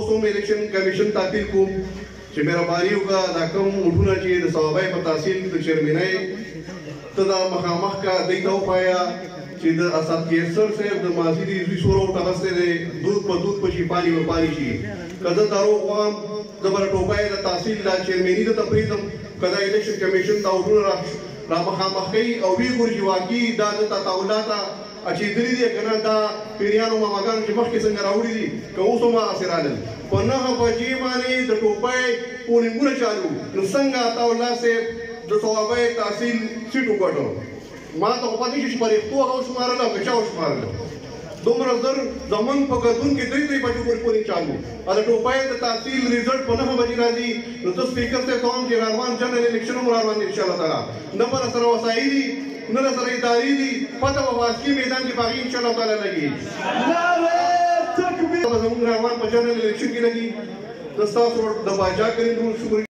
सोम election commission तातील को چې مهرباني وکړه دا کوم وډونه چې د ثوابای په تحصیل د چیرمنۍ ته دا مخامخ کا دی ته وپایا چې د اسد کیسر صاحب د ماضي د زوی سورو ټغسته دی دود په دود په شي پالي و پالي شي کله دارو قوم د بر ټوپای د تحصیل د چیرمنۍ ته تفریدم کله الیکشن کمیشن دا وډونه را مخامخ کوي او وی ګوري واقعي دا د تاولاتا چې درې دي کنه دا پیریانو ماګانو چې مخکې څنګه راوړي دي که اوس هم اسرائیل په نه بجې باندې د ټوپای پولینګونه چالو نو څنګه تاولا سه د ثوابای تحصیل سیټو کوټو ما ته په دې چې پرېختو او شمارل او چاو شمارل دومره زر زمون په ګدون کې دوی بچو پورې چالو ا د ټوپای د تحصیل ریزلټ په نه بجې راځي نو تاسو سپیکر ته کوم چې روان جنرال الیکشن مو روان ان شاء الله تعالی نمبر سره وسایلی نه سره اداري دي پته په واسکی میدان کې باغی ان شاء الله تعالی لګي نعره تکبیر زموږ روان په جنرال الیکشن کې لګي د تاسو د باجا کړي نور شکر